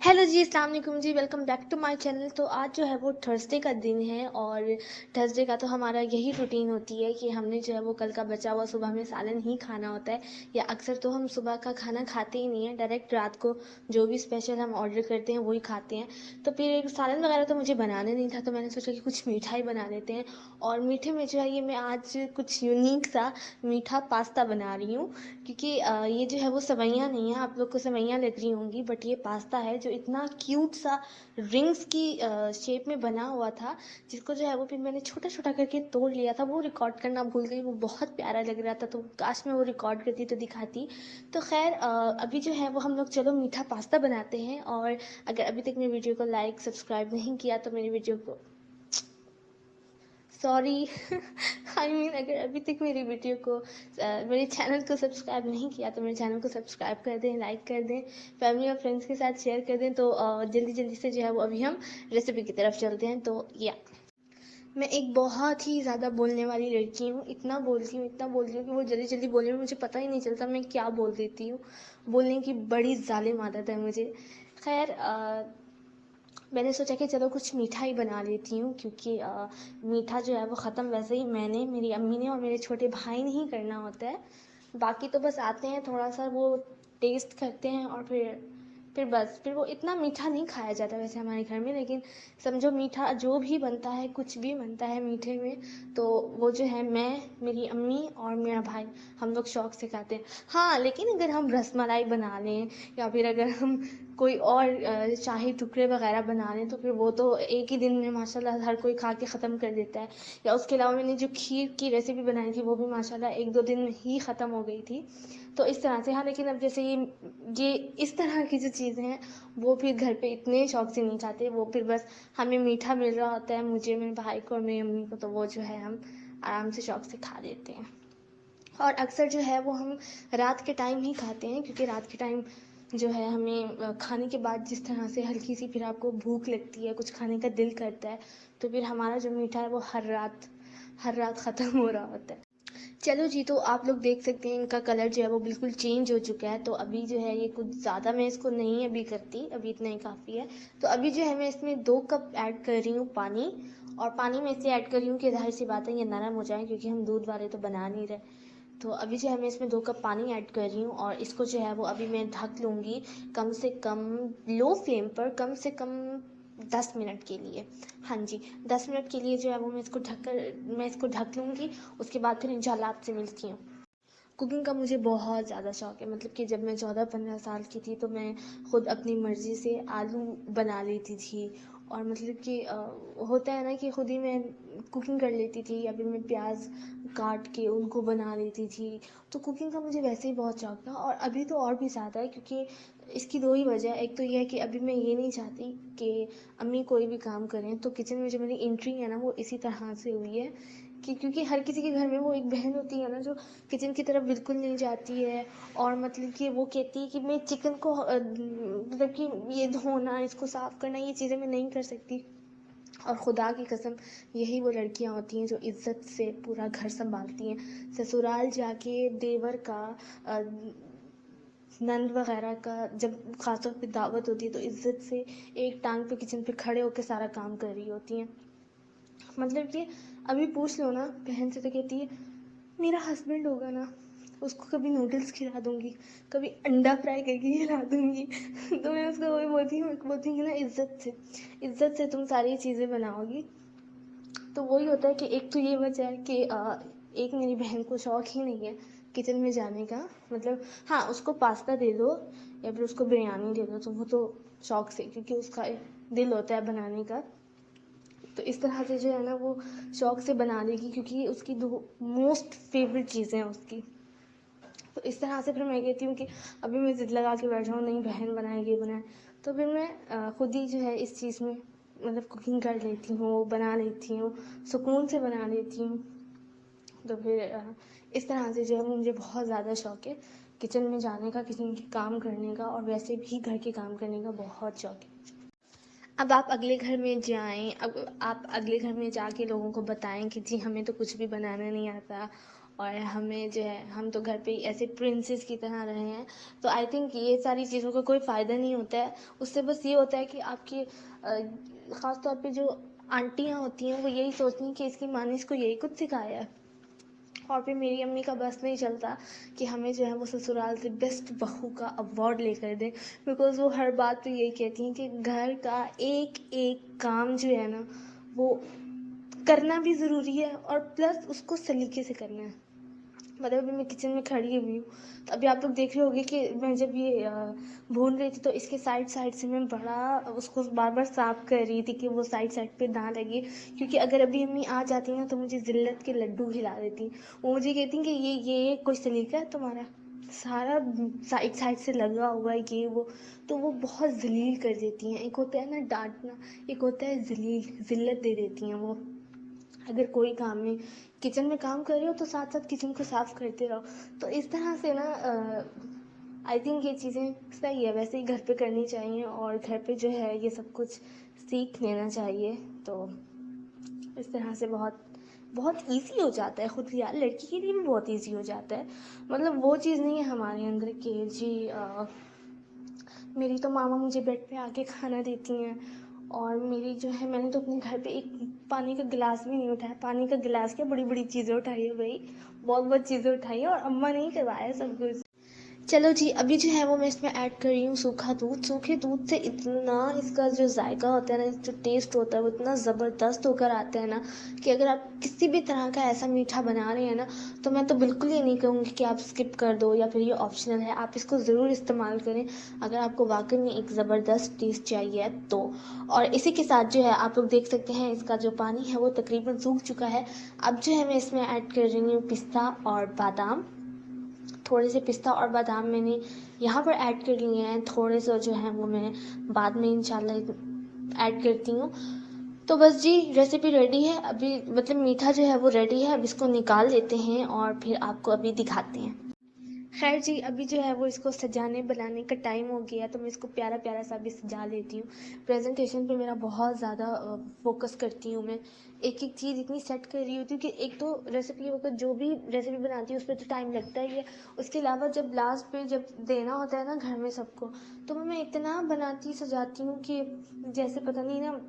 Hello ji, अस्सलाम वालेकुम ji, welcome back to my channel. तो आज जो है वो थर्सडे का दिन है और थर्सडे का तो हमारा यही रूटीन होती है कि हमने जो है वो कल का बचा हुआ सुबह में सालन ही खाना होता है। या अक्सर तो हम सुबह का खाना खाते ही नहीं है, डायरेक्ट रात को जो भी स्पेशल हम ऑर्डर करते हैं वही खाते हैं। तो फिर सालन वगैरह तो मुझे बनाने नहीं था, तो मैंने सोचा कि कुछ मीठा ही बना लेते हैं। और मीठे में जो है ये मैं आज कुछ यूनिक सा मीठा पास्ता बना रही हूँ, क्योंकि ये जो है वो सेवइयाँ नहीं है, आप लोग को सेवइयाँ लग रही होंगी, बट ये पास्ता है जो इतना क्यूट सा रिंग्स की शेप में बना हुआ था, जिसको जो है वो फिर मैंने छोटा छोटा करके तोड़ लिया था। वो रिकॉर्ड करना भूल गई, वो बहुत प्यारा लग रहा था, तो काश मैं वो रिकॉर्ड करती तो दिखाती। तो खैर अभी जो है वो हम लोग चलो मीठा पास्ता बनाते हैं। और अगर अभी तक मेरी वीडियो को लाइक सब्सक्राइब नहीं किया तो मेरी वीडियो को सॉरी आई मीन अगर अभी तक मेरी वीडियो को मेरे चैनल को सब्सक्राइब नहीं किया तो मेरे चैनल को सब्सक्राइब कर दें, लाइक कर दें, फैमिली और फ्रेंड्स के साथ शेयर कर दें। तो जल्दी जल्दी से जो है वो अभी हम रेसिपी की तरफ चलते हैं। तो या मैं एक बहुत ही ज़्यादा बोलने वाली लड़की हूँ, इतना बोलती हूँ इतना बोलती हूँ कि वो जल्दी जल्दी बोलने में मुझे पता ही नहीं चलता मैं क्या बोल देती हूँ। बोलने की बड़ी ज़ालिम आदत है मुझे। खैर मैंने सोचा कि चलो कुछ मीठा ही बना लेती हूँ, क्योंकि मीठा जो है वो ख़त्म वैसे ही मैंने, मेरी अम्मी ने और मेरे छोटे भाई ने ही करना होता है। बाकी तो बस आते हैं, थोड़ा सा वो टेस्ट करते हैं और फिर बस फिर वो इतना मीठा नहीं खाया जाता वैसे हमारे घर में। लेकिन समझो मीठा जो भी बनता है, कुछ भी बनता है मीठे में, तो वो जो है मैं, मेरी अम्मी और मेरा भाई, हम लोग शौक से खाते हैं। हाँ, लेकिन अगर हम रसमलाई बना लें या फिर अगर हम कोई और शाही टुकड़े वगैरह बना लें तो फिर वो तो एक ही दिन में माशाल्लाह हर कोई खा के ख़त्म कर देता है। या उसके अलावा मैंने जो खीर की रेसिपी बनाई थी वो भी माशाल्लाह एक दो दिन में ही ख़त्म हो गई थी। तो इस तरह से हाँ, लेकिन अब जैसे ये इस तरह की जो चीज़ें हैं वो फिर घर पे इतने शौक से नहीं खाते। वो फिर बस हमें मीठा मिल रहा होता है, मुझे, मेरे भाई को और मेरी अम्मी को, तो वो जो है हम आराम से शौक से खा लेते हैं। और अक्सर जो है वो हम रात के टाइम ही खाते हैं, क्योंकि रात के टाइम जो है हमें खाने के बाद जिस तरह से हल्की सी फिर आपको भूख लगती है, कुछ खाने का दिल करता है, तो फिर हमारा जो मीठा है वो हर रात ख़त्म हो रहा होता है। चलो जी, तो आप लोग देख सकते हैं इनका कलर जो है वो बिल्कुल चेंज हो चुका है। तो अभी जो है ये कुछ ज़्यादा मैं इसको नहीं अभी करती, अभी इतना ही काफ़ी है। तो अभी जो है मैं इसमें 2 कप ऐड कर रही हूँ पानी। और पानी में इसलिए ऐड कर रही हूँ कि ज़ाहिर सी बात है ये नरम हो जाए, क्योंकि हम दूध वाले तो बना नहीं रहे। तो अभी जो है मैं इसमें 2 कप पानी ऐड कर रही हूँ और इसको जो है वो अभी मैं ढक लूँगी कम से कम लो फ्लेम पर, कम से कम 10 मिनट के लिए। हाँ जी, 10 मिनट के लिए जो है वो मैं इसको ढक लूँगी। उसके बाद फिर इंशाल्लाह आपसे मिलती हूँ। कुकिंग का मुझे बहुत ज़्यादा शौक है, मतलब कि जब मैं 14-15 साल की थी तो मैं ख़ुद अपनी मर्ज़ी से आलू बना लेती थी। और मतलब कि होता है ना कि खुद ही मैं कुकिंग कर लेती थी, या फिर मैं प्याज काट के उनको बना लेती थी। तो कुकिंग का मुझे वैसे ही बहुत शौक था, और अभी तो और भी ज़्यादा है, क्योंकि इसकी दो ही वजह है। एक तो ये है कि अभी मैं ये नहीं चाहती कि अम्मी कोई भी काम करें, तो किचन में जो मेरी एंट्री है ना वो इसी तरह से हुई है कि क्योंकि हर किसी के घर में वो एक बहन होती है ना जो किचन की तरफ बिल्कुल नहीं जाती है। और मतलब कि वो कहती है कि मैं चिकन को मतलब कि ये धोना, इसको साफ़ करना, ये चीज़ें मैं नहीं कर सकती। और खुदा की कसम यही वो लड़कियां होती हैं जो इज़्ज़त से पूरा घर संभालती हैं। ससुराल जाके देवर का अ, नंद वगैरह का जब ख़ासतौर पे दावत होती है तो इज़्ज़त से एक टांग पे किचन पे खड़े होकर सारा काम कर रही होती हैं। मतलब कि अभी पूछ लो ना बहन से, तो कहती है मेरा हस्बैंड होगा ना, उसको कभी नूडल्स खिला दूंगी, कभी अंडा फ्राई करके खिला दूंगी। तो मैं उसको वही बोलती हूँ कि ना इज़्ज़त से तुम सारी चीज़ें बनाओगी। तो वही होता है कि एक तो ये वजह है कि एक मेरी बहन को शौक ही नहीं है किचन में जाने का। मतलब हाँ, उसको पास्ता दे दो या फिर उसको बिरयानी दे दो तो वो तो शौक से, क्योंकि उसका एक दिल होता है बनाने का। तो इस तरह से जो है ना वो शौक से बना लेगी, क्योंकि उसकी दो मोस्ट फेवरेट चीज़ें हैं उसकी। तो इस तरह से फिर मैं कहती हूँ कि अभी मैं ज़िद लगा के बैठा हूँ, नहीं बहन बनाए ये बनाए। तो फिर मैं खुद ही जो है इस चीज़ में मतलब कुकिंग कर लेती हूँ, बना लेती हूँ, सुकून से बना लेती हूँ। तो फिर इस तरह से जो है मुझे बहुत ज़्यादा शौक है किचन में जाने का, किचन के काम करने का, और वैसे भी घर के काम करने का बहुत शौक है। अब आप अगले घर में जाएँ, अब आप अगले घर में जाके लोगों को बताएँ कि जी हमें तो कुछ भी बनाना नहीं आता, और हमें जो है, हम तो घर पे ही ऐसे प्रिंसेस की तरह रहे हैं। तो आई थिंक ये सारी चीज़ों का कोई फ़ायदा नहीं होता है। उससे बस ये होता है कि आपकी ख़ास तौर पे जो आंटियाँ होती हैं वो यही सोचती हैं कि इसकी माँ ने इसको यही कुछ सिखाया है। और फिर मेरी अम्मी का बस नहीं चलता कि हमें जो है वो ससुराल से बेस्ट बहू का अवार्ड लेकर दें, बिकॉज़ वो हर बात पे यही कहती हैं कि घर का एक एक काम जो है ना वो करना भी ज़रूरी है और प्लस उसको सलीके से करना है। मतलब अभी मैं किचन में खड़ी हुई हूँ, तो अभी आप लोग देख रहे होंगे कि मैं जब ये भून रही थी तो इसके साइड साइड से मैं बड़ा उसको बार बार साफ कर रही थी कि वो साइड साइड पे ना लगे, क्योंकि अगर अभी अम्मी आ जाती ना तो मुझे जिल्लत के लड्डू खिला देती। वो मुझे कहती कि ये कोई सलीका है तुम्हारा, सारा साइड साइड से लगा हुआ है ये वो। तो वो बहुत जलील कर देती हैं। एक होता है ना डांटना, एक होता है जलील, जिल्लत दे देती हैं वो। अगर कोई काम में किचन में काम कर रहे हो तो साथ साथ किचन को साफ करते रहो। तो इस तरह से ना आई थिंक ये चीज़ें सही है, वैसे ही घर पे करनी चाहिए और घर पे जो है ये सब कुछ सीख लेना चाहिए। तो इस तरह से बहुत बहुत ईजी हो जाता है खुद, यार लड़की के लिए भी बहुत ईजी हो जाता है। मतलब वो चीज़ नहीं है हमारे अंदर कि जी मेरी तो मामा मुझे बेड पे आके खाना देती हैं, और मेरी जो है मैंने तो अपने घर पे एक पानी का गिलास भी नहीं उठाया। पानी का गिलास क्या, बड़ी बड़ी चीज़ें उठाई है भाई, बहुत बहुत चीज़ें उठाई है और अम्मा ने ही करवाया सब कुछ। चलो जी, अभी जो है वो मैं इसमें ऐड कर रही हूँ सूखा दूध। सूखे दूध से इतना इसका जो जायका होता है ना, जो टेस्ट होता है वो इतना ज़बरदस्त होकर आता है ना कि अगर आप किसी भी तरह का ऐसा मीठा बना रहे हैं ना, तो मैं तो बिल्कुल ये नहीं कहूँगी कि आप स्किप कर दो या फिर ये ऑप्शनल है, आप इसको ज़रूर इस्तेमाल करें अगर आपको वाकई में एक ज़बरदस्त टेस्ट चाहिए तो। और इसी के साथ जो है आप लोग देख सकते हैं इसका जो पानी है वो तकरीबन सूख चुका है। अब जो है मैं इसमें ऐड कर रही हूँ पिस्ता और बादाम। थोड़े से पिस्ता और बादाम मैंने यहाँ पर ऐड कर लिए हैं, थोड़े से जो है वो मैं बाद में इंशाल्लाह ऐड करती हूँ। तो बस जी, रेसिपी रेडी है अभी, मतलब मीठा जो है वो रेडी है। अब इसको निकाल लेते हैं और फिर आपको अभी दिखाते हैं। खैर जी, अभी जो है वो इसको सजाने बनाने का टाइम हो गया, तो मैं इसको प्यारा प्यारा सा भी सजा लेती हूँ। प्रेजेंटेशन पे मेरा बहुत ज़्यादा फोकस करती हूँ मैं, एक एक चीज़ इतनी सेट कर रही होती हूँ कि एक तो रेसिपी वगैरह जो भी रेसिपी बनाती हूँ उस पर तो टाइम लगता ही है। उसके अलावा जब लास्ट पे जब देना होता है ना घर में सबको, तो मैं इतना बनाती सजाती हूँ कि जैसे पता नहीं ना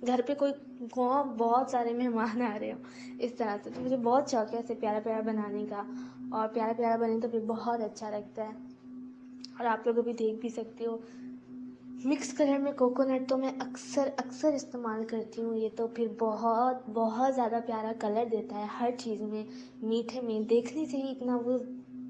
घर पे कोई बहुत सारे मेहमान आ रहे हो, इस तरह से। तो मुझे बहुत शौक है ऐसे प्यारा प्यारा बनाने का, और प्यारा प्यारा बने तो फिर बहुत अच्छा लगता है। और आप लोग अभी देख भी सकते हो, मिक्स कलर में कोकोनट तो मैं अक्सर अक्सर इस्तेमाल करती हूँ। ये तो फिर बहुत बहुत ज़्यादा प्यारा कलर देता है हर चीज़ में, मीठे में। देखने से ही इतना वो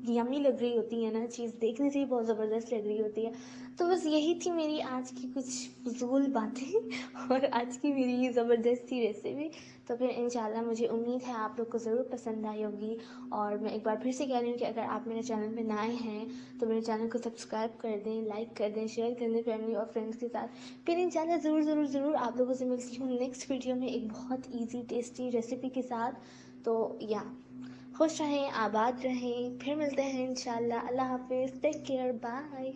यम्मी लग रही होती है ना चीज़, देखने से ही बहुत ज़बरदस्त लग रही होती है। तो बस यही थी मेरी आज की कुछ फ़िज़ूल बातें और आज की मेरी ये ज़बरदस्त सी रेसिपी। तो फिर इंशाल्लाह मुझे उम्मीद है आप लोग को ज़रूर पसंद आई होगी। और मैं एक बार फिर से कह रही हूँ कि अगर आप मेरे चैनल पे नए हैं तो मेरे चैनल को सब्सक्राइब कर दें, लाइक कर दें, शेयर कर दें फैमिली और फ्रेंड्स के साथ। फिर इंशाल्लाह ज़रूर ज़रूर ज़रूर आप लोगों से मिलती हूँ नेक्स्ट वीडियो में एक बहुत ईजी टेस्टी रेसिपी के साथ। तो या खुश रहें, आबाद रहें, फिर मिलते हैं इंशाल्लाह। अल्लाह हाफिज़, टेक केयर, बाय।